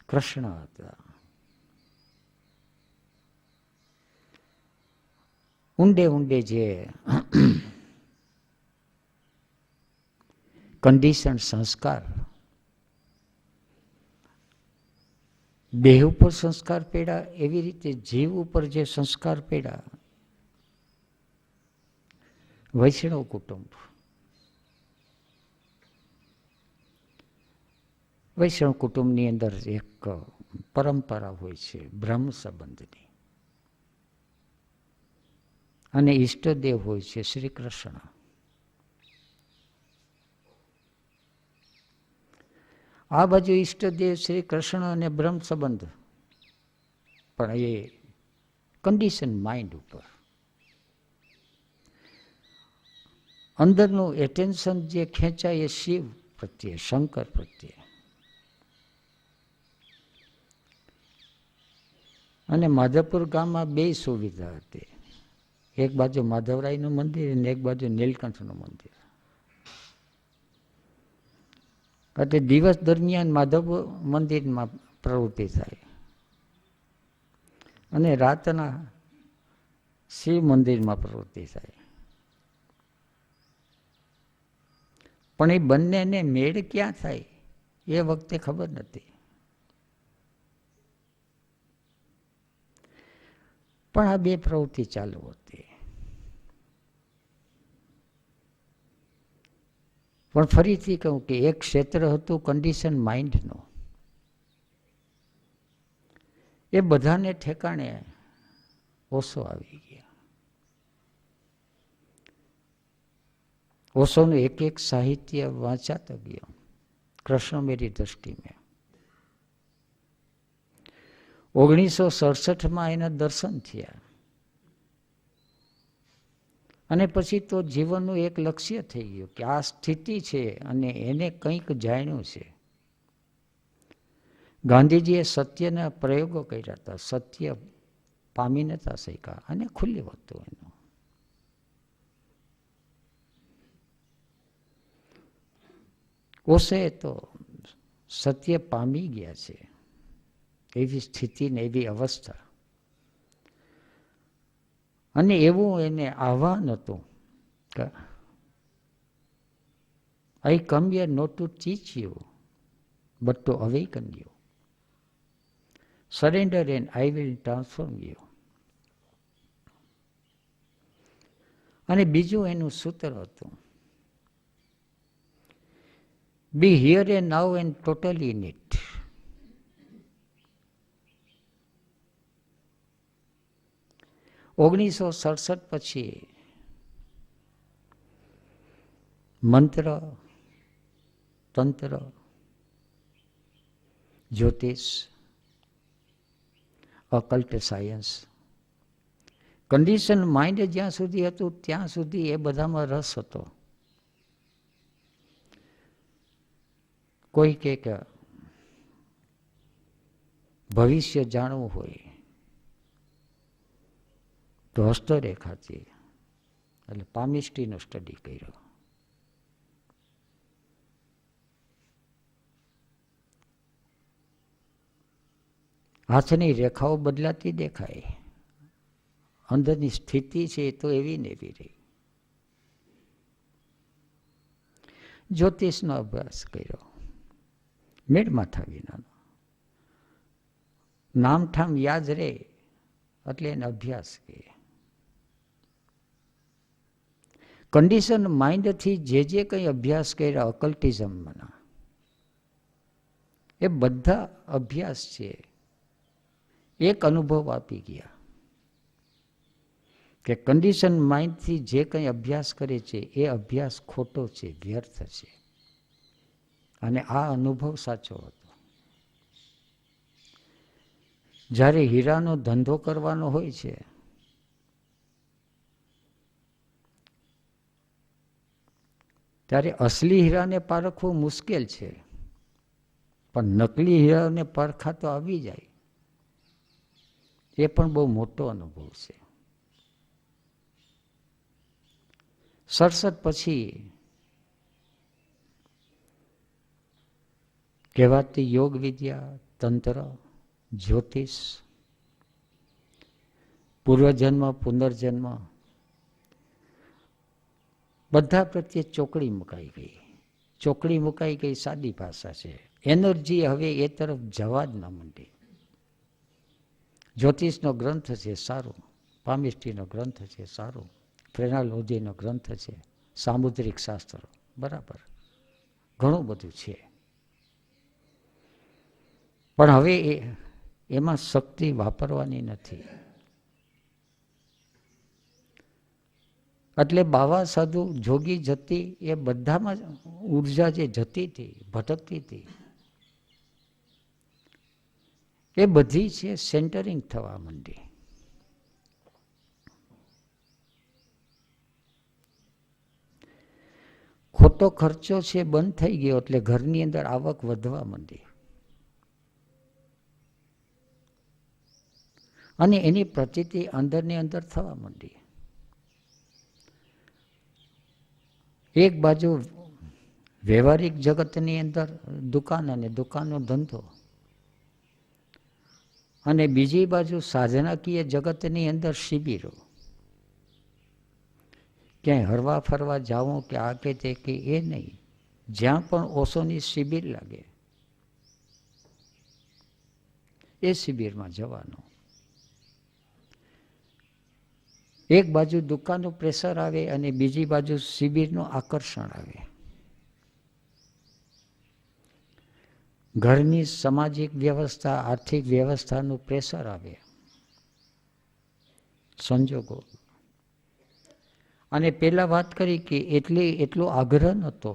કૃષ્ણ હતા. ઊંડે ઊંડે જે કન્ડિશન સંસ્કાર, દેહ ઉપર સંસ્કાર પડ્યા એવી રીતે જીવ ઉપર જે સંસ્કાર પડ્યા. વૈષ્ણવ કુટુંબ, વૈષ્ણવ કુટુંબની અંદર એક પરંપરા હોય છે બ્રહ્મ સંબંધની, અને ઈષ્ટદેવ હોય છે શ્રી કૃષ્ણ. આ બાજુ ઈષ્ટદેવ શ્રી કૃષ્ણ અને બ્રહ્મ સંબંધ, પણ એ કન્ડિશન માઇન્ડ ઉપર. અંદરનું એટેન્શન જે ખેંચાય એ શિવ પ્રત્યે, શંકર પ્રત્યે. અને માધવપુર ગામમાં બે સુવિધા હતી, એક બાજુ માધવરાયનું મંદિર અને એક બાજુ નીલકંઠનું મંદિર. એટલે દિવસ દરમિયાન માધવ મંદિરમાં પ્રવૃત્તિ થાય અને રાતના શિવ મંદિરમાં પ્રવૃત્તિ થાય. પણ એ બંનેને મેળ ક્યાં થાય એ વખતે ખબર નથી. પણ આ બે પ્રવૃત્તિ ચાલુ હતી. પણ ફરીથી કહું કે એક ક્ષેત્ર હતું કન્ડિશન માઇન્ડનું, એ બધાને ઠેકાણે ઓશો આવી ગયા. ઓશોનું એક એક સાહિત્ય વાંચાતો ગયો કૃષ્ણ મેરી દ્રષ્ટિ મેં. 1967 એના દર્શન થયા. અને પછી તો જીવનનું એક લક્ષ્ય થઈ ગયું કે આ સ્થિતિ છે અને એને કંઈક જાણ્યું છે. ગાંધીજીએ સત્યના પ્રયોગો કર્યા હતા, સત્ય પામી નતા શક્યા અને ખુલ્લું હતું એનું. ઓશે તો સત્ય પામી ગયા છે, એવી સ્થિતિ ને એવી અવસ્થા. અને એવું એને આહ્વાન હતું કે I come here not to teach you but to awaken you. Surrender and I will transform you. અને બીજું એનું સૂત્ર હતું, be here and now and totally in it. ઓગણીસો 67 પછી મંત્ર, તંત્ર, જ્યોતિષ, અકલ્ટ સાયન્સ, કન્ડિશન માઇન્ડ જ્યાં સુધી હતું ત્યાં સુધી એ બધામાં રસ હતો. કોઈ કે ભવિષ્ય જાણવું હોય તો હસ્તરેખાથી, એટલે પામિસ્ટ્રીનો સ્ટડી કર્યો. હાથની રેખાઓ બદલાતી દેખાય, અંદરની સ્થિતિ છે એ તો એવી ને એવી રહી. જ્યોતિષનો અભ્યાસ કર્યો, મેળ માથા વિનાનો. નામઠામ યાદ રહે એટલે એને અભ્યાસ કહે. કન્ડિશન માઇન્ડથી જે કંઈ અભ્યાસ કર્યા ઓકલ્ટિઝમના, એ બધા અભ્યાસ છે એક અનુભવ આપી ગયા કે કન્ડિશન માઇન્ડથી જે કંઈ અભ્યાસ કરે છે એ અભ્યાસ ખોટો છે, વ્યર્થ છે. અને આ અનુભવ સાચો હતો. જ્યારે હીરાનો ધંધો કરવાનો હોય છે ત્યારે અસલી હીરાને પારખવું મુશ્કેલ છે, પણ નકલી હીરાને પારખા તો આવી જાય. એ પણ બહુ મોટો અનુભવ છે. 67 પછી કહેવાતી યોગ વિદ્યા, તંત્ર, જ્યોતિષ, પૂર્વજન્મ, પુનર્જન્મ, બધા પ્રત્યે ચોકડી મુકાઈ ગઈ. ચોકડી મુકાઈ ગઈ સાદી ભાષા છે. એનર્જી હવે એ તરફ જવા જ ન માંડી. જ્યોતિષનો ગ્રંથ છે સારું, પામિસ્ટ્રીનો ગ્રંથ છે સારું, ફ્રેનાલોજીનો ગ્રંથ છે, સામુદ્રિક શાસ્ત્ર બરાબર, ઘણું બધું છે. પણ હવે એમાં શક્તિ વાપરવાની નથી. એટલે બાવા સાધુ જોગી જતી એ બધામાં ઉર્જા જે જતી હતી, ભટકતી હતી, એ બધી છે સેન્ટરિંગ થવા માંડી. ખોટો ખર્ચો છે બંધ થઈ ગયો એટલે ઘરની અંદર આવક વધવા માંડી. અને એની પ્રતીતિ અંદરની અંદર થવા માંડી. એક બાજુ વ્યવહારિક જગતની અંદર દુકાન અને દુકાનનો ધંધો, અને બીજી બાજુ સાધનાકીય જગતની અંદર શિબિરો. ક્યાંય હરવા ફરવા જાવું કે આ કે તે કે એ નહીં, જ્યાં પણ ઓશોની શિબિર લાગે એ શિબિરમાં જવાનું. એક બાજુ દુકાનનું પ્રેશર આવે અને બીજી બાજુ શિબિરનું આકર્ષણ આવે. ઘરની સામાજિક વ્યવસ્થા, આર્થિક વ્યવસ્થાનું પ્રેશર આવે, સંજોગો. અને પેલા વાત કરી કે એટલો આગ્રહ નહોતો,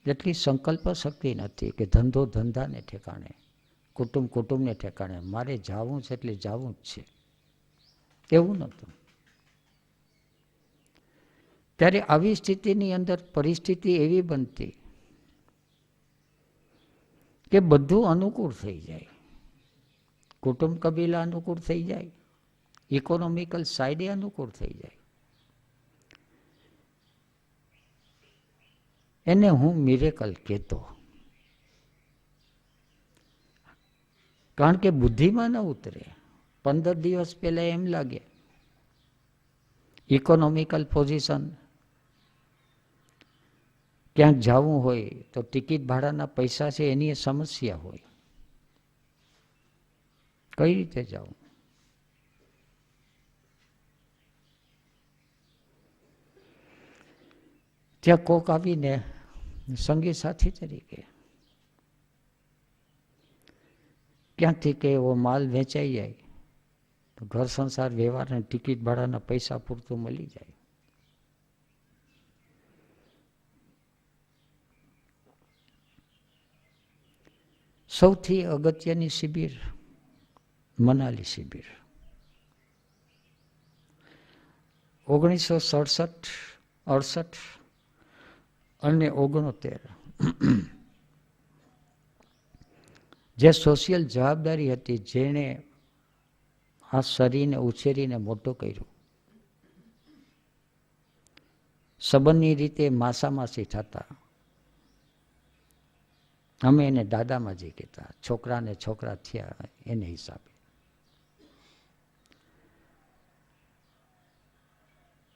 એટલી સંકલ્પ શક્તિ નથી કે ધંધો ધંધાને ઠેકાણે, કુટુંબ કુટુંબને ઠેકાણે, મારે જાવું છે એટલે જાવું જ છે, એવું નહોતું. ત્યારે આવી સ્થિતિની અંદર પરિસ્થિતિ એવી બનતી કે બધું અનુકૂળ થઈ જાય. કુટુંબ કબીલા અનુકૂળ થઈ જાય, ઇકોનોમિકલ સાઈડે અનુકૂળ થઈ જાય. એને હું મિરેકલ કહેતો. કારણ કે બુદ્ધિમાં ન ઉતરે. 15 દિવસ પહેલા એમ લાગે ઇકોનોમિકલ પોઝિશન, ક્યાંક જવું હોય તો ટિકિટ ભાડાના પૈસા છે એની સમસ્યા હોય, કઈ રીતે જવું? ત્યાં કોક આવીને સંગી સાથી તરીકે ક્યાંકથી કે એવો માલ વેચાઈ જાય તો ઘર સંસાર વ્યવહારને ટિકિટ ભાડાના પૈસા પૂરતું મળી જાય. સૌથી અગત્યની શિબિર મનાલી શિબિર 1967, 68 અને 69 જે સોશિયલ જવાબદારી હતી, જેણે આ શરીરને ઉછેરીને મોટો કર્યો. સંબંધની રીતે માસામાસી થતા, અમે એને દાદામાજી કહેતા, છોકરાને છોકરા થયા એને હિસાબે.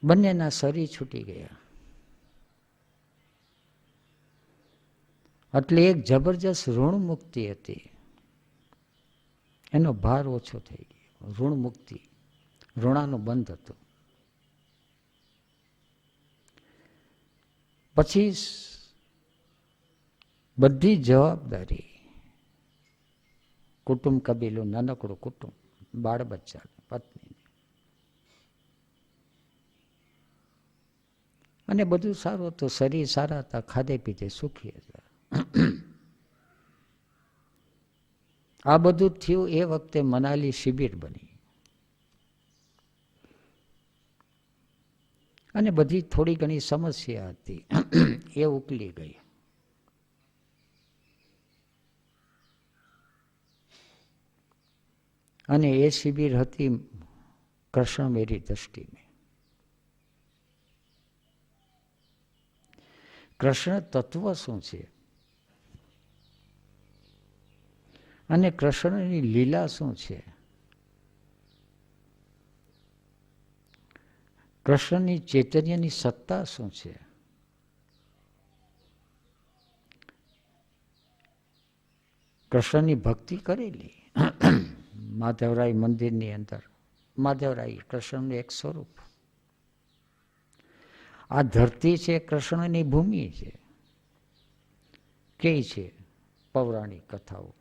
બંનેના શરીર છૂટી ગયા. એટલે એક જબરજસ્ત ઋણ મુક્તિ હતી, એનો ભાર ઓછો થઈ ગયો. ઋણ મુક્તિ, ઋણાનું બંધ હતું. પછી બધી જવાબદારી, કુટુંબ કબીલું, નાનકડું કુટુંબ, બાળ બચ્ચા, પત્ની, અને બધું સારું હતું. શરીર સારા હતા, ખાધે પીધે સુખી હતા. આ બધું થયું એ વખતે મનાલી શિબિર બની અને બધી થોડી ઘણી સમસ્યા હતી એ ઉકલી ગઈ. અને એ શિબિર હતી કૃષ્ણ મેરી દ્રષ્ટિ મેં. કૃષ્ણ તત્વ શું છે અને કૃષ્ણની લીલા શું છે, કૃષ્ણની ચૈતન્યની સત્તા શું છે, કૃષ્ણની ભક્તિ કરેલી માધવરાય મંદિરની અંદર. માધવરાય કૃષ્ણનું એક સ્વરૂપ. આ ધરતી છે કૃષ્ણની ભૂમિ છે. કે છે પૌરાણિક કથાઓ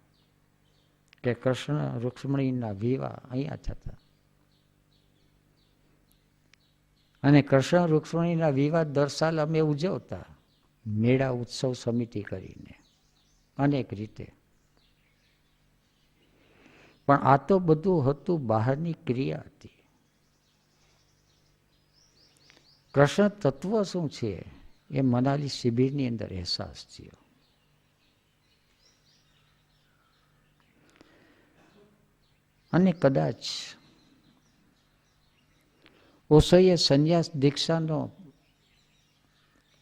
કે કૃષ્ણ રૂક્ષ્મણીના વિવાહ અહીંયા થતા, અને કૃષ્ણ રૂક્ષ્મણીના વિવાહ દર સાલ અમે ઉજવતા મેળા ઉત્સવ સમિતિ કરીને અનેક રીતે. પણ આ તો બધું હતું બહારની ક્રિયા હતી. કૃષ્ણ તત્વ શું છે એ મનાલી શિબિરની અંદર અહેસાસ થયો. અને કદાચ ઓશોએ સંન્યાસ દીક્ષાનો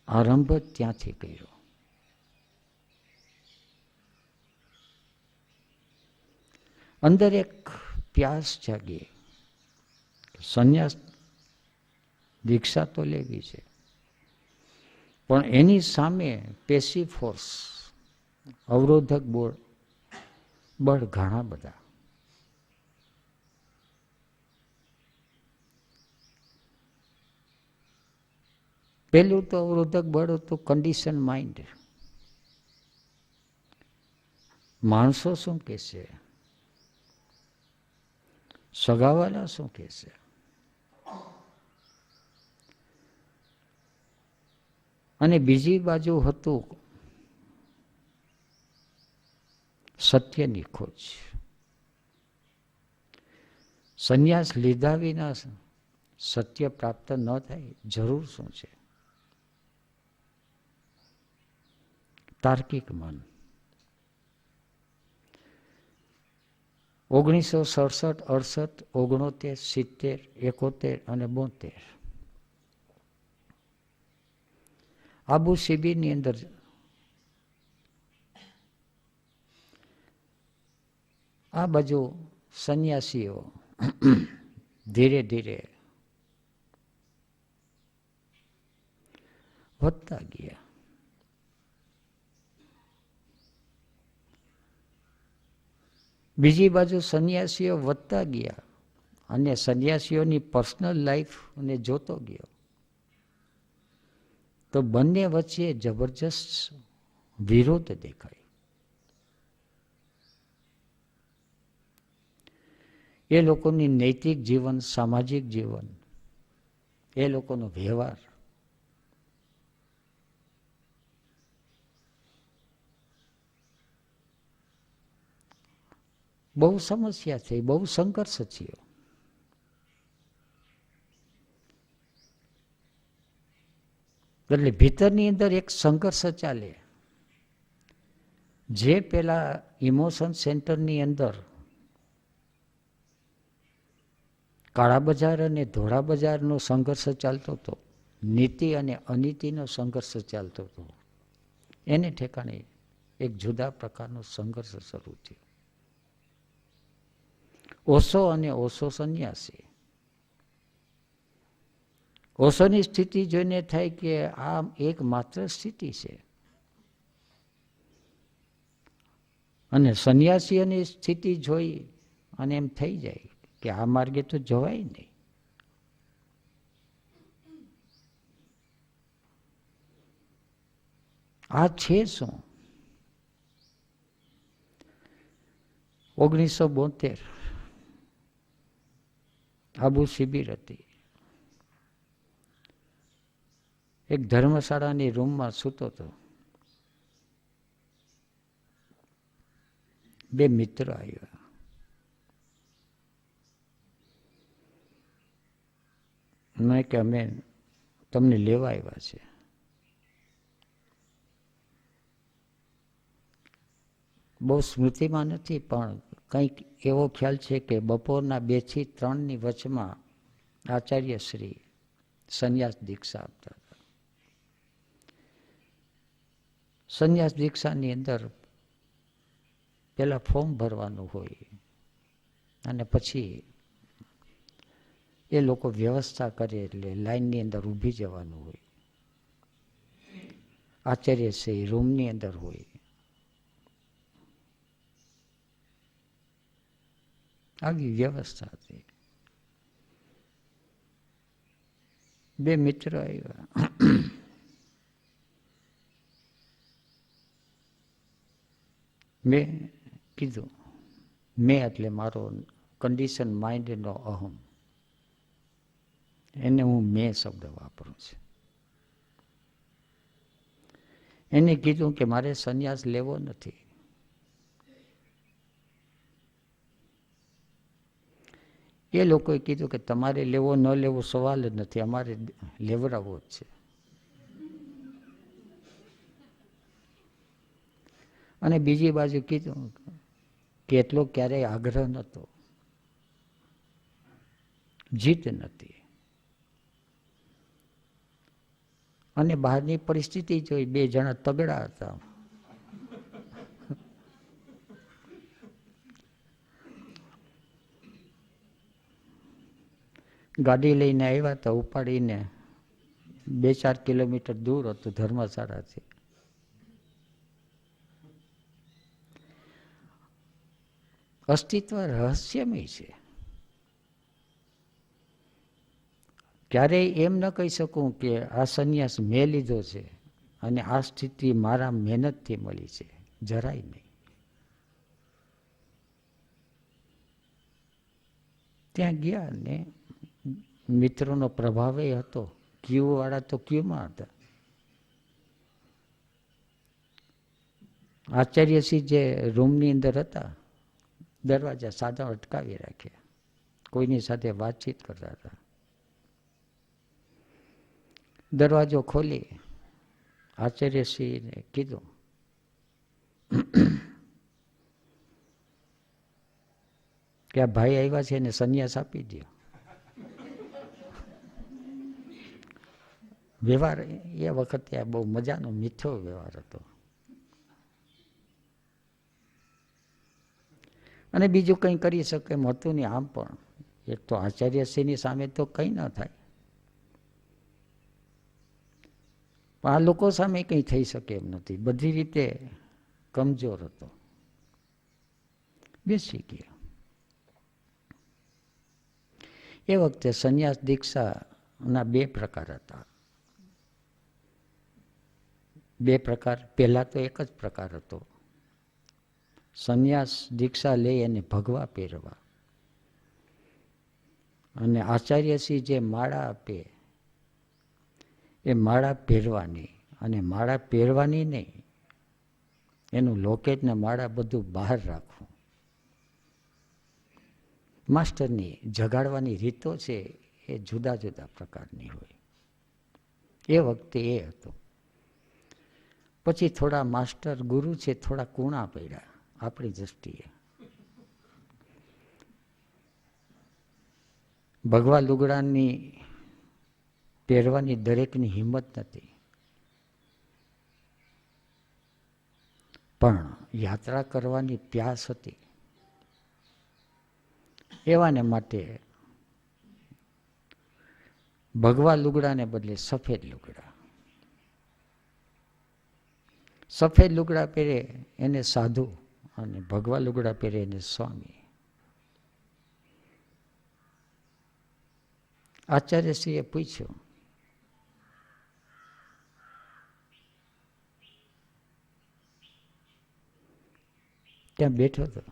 આરંભ ત્યાંથી કર્યો. અંદર એક પ્યાસ જાગી, સંન્યાસ દીક્ષા તો લેવી છે, પણ એની સામે પેસી ફોર્સ, અવરોધક બળ ઘણા બધા. પહેલું તો અવરોધક બળ હતું કન્ડિશન માઇન્ડ. માણસો શું કહેશે, સગાવાલા શું કહેશે, અને બીજી બાજુ હતું સત્યની ખોજ. સંન્યાસ લીધા વિના સત્ય પ્રાપ્ત ન થાય, જરૂર શું છે? તાર્કિક મન. 1967, 68, 69, 70, 71 અને 72 આબુ શિબિરની અંદર આ બાજુ સંન્યાસીઓ ધીરે ધીરે વધતા ગયા. બીજી બાજુ સંન્યાસીઓ વધતા ગયા અને સંન્યાસીઓની પર્સનલ લાઈફને જોતો ગયો તો બંને વચ્ચે જબરજસ્ત વિરોધ દેખાય. એ લોકોની નૈતિક જીવન, સામાજિક જીવન, એ લોકોનો વ્યવહાર બહુ સમસ્યા થઈ, બહુ સંઘર્ષ થયો. એટલે ભીતરની અંદર એક સંઘર્ષ ચાલે. જે પેલા ઇમોશન સેન્ટરની અંદર કાળા બજાર અને ધોળા બજારનો સંઘર્ષ ચાલતો હતો, નીતિ અને અનીતિનો સંઘર્ષ ચાલતો હતો, એને ઠેકાણે એક જુદા પ્રકારનો સંઘર્ષ શરૂ થયો. ઓશો અને ઓશો સંન્યાસી. ઓશોની સ્થિતિ જોઈને થાય કે આ એક માત્ર સ્થિતિ છે, અને સંન્યાસીઓની સ્થિતિ જોઈ અને એમ થઈ જાય કે આ માર્ગે તો જવાય નહીં. આ છે શું? 1972 આબુ શિબિર હતી. એક ધર્મશાળાની રૂમમાં સૂતો હતો. બે મિત્રો આવ્યા. મેં કે અમે તમને લેવા આવ્યા છે. બહુ સ્મૃતિમાં નથી, પણ કંઈક એવો ખ્યાલ છે કે બપોરના 2 થી 3 વચમાં આચાર્ય શ્રી સંન્યાસ દીક્ષા આપતા હતા. સંન્યાસ દીક્ષાની અંદર પેલા ફોર્મ ભરવાનું હોય અને પછી એ લોકો વ્યવસ્થા કરે એટલે લાઈનની અંદર ઊભી જવાનું હોય. આચાર્ય શ્રી રૂમની અંદર હોય. આવી વ્યવસ્થા હતી. બે મિત્રો આવ્યા. મેં કીધું, મેં એટલે મારો કન્ડિશન માઇન્ડનો અહમ, એને હું મેં શબ્દ વાપરું છું. એને કીધું કે મારે સંન્યાસ લેવો નથી. એ લોકોએ કીધું કે તમારે લેવો ન લેવો સવાલ જ નથી, અમારે લેવડાવવો જ છે. અને બીજી બાજુ કીધું કે એટલો ક્યારેય આગ્રહ નહોતો, જીત નથી. અને બહારની પરિસ્થિતિ જોઈ, 2 જણા તગડા હતા. ગાડી લઈને આવ્યા હતા, ઉપાડીને 2-4 કિલોમીટર દૂર હતું ધર્મશાળાથી. અસ્તિત્વ રહસ્યમય છે. ક્યારેય એમ ન કહી શકું કે આ સંન્યાસ મેં લીધો છે અને આ સ્થિતિ મારા મહેનતથી મળી છે, જરાય નહીં. ત્યાં ગયા ને મિત્રોનો પ્રભાવ એ હતો. ક્યુ વાળા તો ક્યુમાં હતા. આચાર્યશ્રી જે રૂમની અંદર હતા, દરવાજા સાદા અટકાવી રાખ્યા, કોઈની સાથે વાતચીત કરતા હતા. દરવાજો ખોલી આચાર્યશ્રીને કીધું કે આ ભાઈ આવ્યા છે એને સંન્યાસ આપી દો. વ્યવહાર એ વખતે બહુ મજાનો મીઠો વ્યવહાર હતો. અને બીજું કંઈ કરી શકે એમ હતું નહીં. આમ પણ એક તો આચાર્યશ્રીની સામે તો કંઈ ન થાય, પણ આ લોકો સામે કંઈ થઈ શકે એમ નથી. બધી રીતે કમજોર હતો. બેસી ગયો. એ વખતે સંન્યાસ દીક્ષાના બે પ્રકાર હતા. બે પ્રકાર. પહેલા તો એક જ પ્રકાર હતો, સંન્યાસ દીક્ષા લઈ અને ભગવા પહેરવા. અને આચાર્યશ્રી જે માળા આપે એ માળા પહેરવાની. અને માળા પહેરવાની નહીં, એનું લોકેટ ને માળા બધું બહાર રાખવું. માસ્ટરની જગાડવાની રીતો છે એ જુદા જુદા પ્રકારની હોય. એ વખતે એ હતો. પછી થોડા માસ્ટર ગુરુ છે થોડા કૂણા પડ્યા આપણી દ્રષ્ટિએ. ભગવા લુગડાની પહેરવાની દરેકની હિંમત નથી, પણ યાત્રા કરવાની પ્યાસ હતી. એવાને માટે ભગવા લુગડાને બદલે સફેદ લુગડા. સફેદ લુગડા પહેરે એને સાધુ અને ભગવા લુગડા પહેરે એને સ્વામી. આચાર્યશ્રીએ પૂછ્યું, ત્યાં બેઠો હતો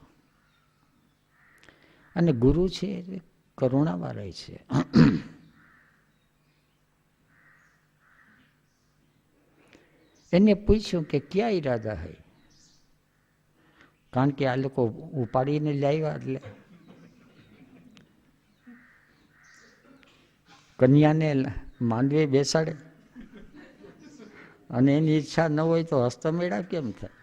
અને ગુરુ છે કરુણાવાળા છે. એને પૂછ્યું કે ક્યાં ઈરાદા હૈ, કારણ કે આ લોકો ઉપાડીને લાવ્યા એટલે કન્યાને માંડવે બેસાડે અને એની ઈચ્છા ન હોય તો હસ્તમેળા કેમ થાય?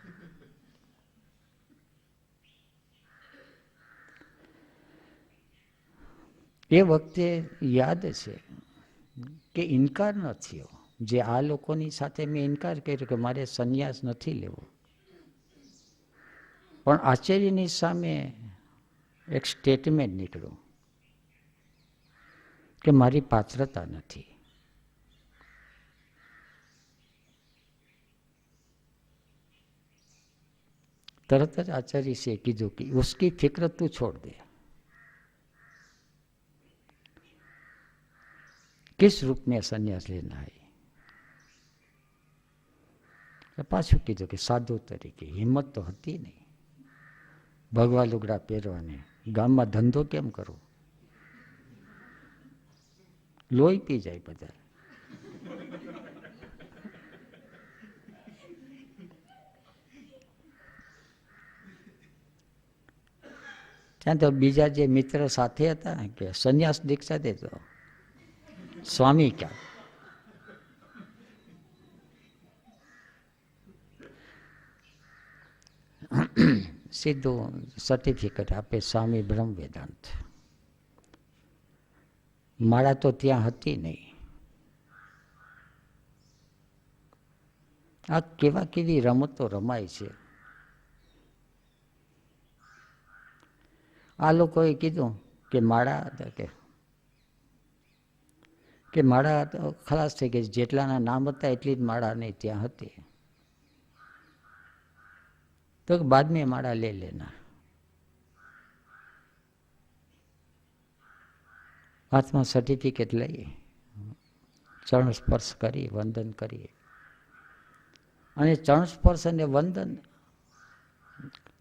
એ વખતે યાદ છે કે ઇનકાર ન થયો. જે આ લોકોની સાથે મેં ઇનકાર કર્યો કે મારે સંન્યાસ નથી લેવો, પણ આચાર્યની સામે એક સ્ટેટમેન્ટ નીકળ્યું કે મારી પાત્રતા નથી. તરત જ આચાર્યશ્રીએ કીધું કે ઉસકી ફિક્ર તું છોડ દે, किस रूप में संन्यास लेना है. પાછું કીધું કે સાધુ તરીકે. હિંમત તો હતી નહીં ભગવા લુગડા પહેરવાની. ગામમાં ધંધો કેમ કરવો? લોહી પી જાય બધા. ત્યાં તો બીજા જે મિત્ર સાથે હતા કે સંન્યાસ દીક્ષા દેતો, સ્વામી ક્યાં? સીધું સર્ટિફિકેટ આપે સ્વામી બ્રહ્મ વેદાંત. માળા તો ત્યાં હતી નહીં. આ કેવી રમતો રમાય છે. આ લોકોએ કીધું કે માળા કે માળા ખલાસ થઈ ગઈ. જેટલાના નામ હતા એટલી જ માળા નહીં ત્યાં હતી. તો બાદ મેં માળા લે લેના. હાથમાં સર્ટિફિકેટ લઈ ચરણ સ્પર્શ કરી વંદન કરીએ. અને ચરણ સ્પર્શ અને વંદન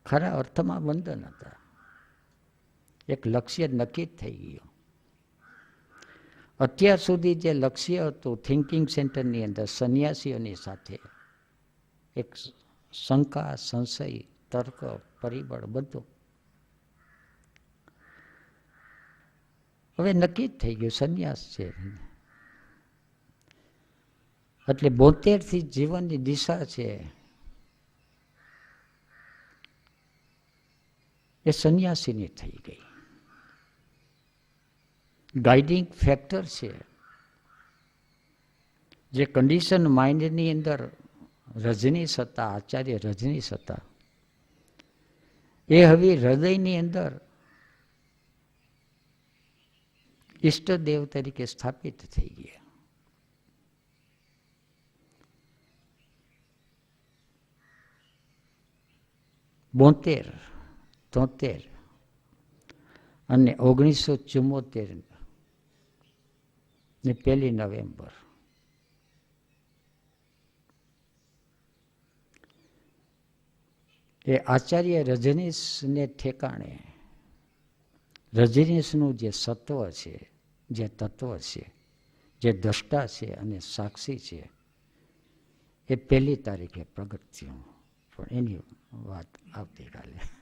ખરા અર્થમાં વંદન હતા. એક લક્ષ્ય નક્કી જ થઈ ગયું. અત્યાર સુધી જે લક્ષ્ય હતું થિંકિંગ સેન્ટરની અંદર સંન્યાસીઓની સાથે એક શંકા, સંશય, તર્ક, પરિબળ બધું હવે નક્કી જ થઈ ગયું. સંન્યાસ છે એટલે 72 થી જીવનની દિશા છે એ સંન્યાસીની થઈ ગઈ. ગાઈડિંગ ફેક્ટર છે જે કન્ડિશન માઇન્ડની અંદર રજનીશ હતા, આચાર્ય રજનીશ હતા, એ હવે હૃદયની અંદર ઈષ્ટદેવ તરીકે સ્થાપિત થઈ ગયા. બોતેર, 73 અને 1974 ને 1 નવેમ્બર એ આચાર્ય રજનીશને ઠેકાણે રજનીશનું જે સત્વ છે, જે તત્વ છે, જે દ્રષ્ટા છે અને સાક્ષી છે, એ 1 તારીખે પ્રગટ થયું. પણ એની વાત આવતીકાલે.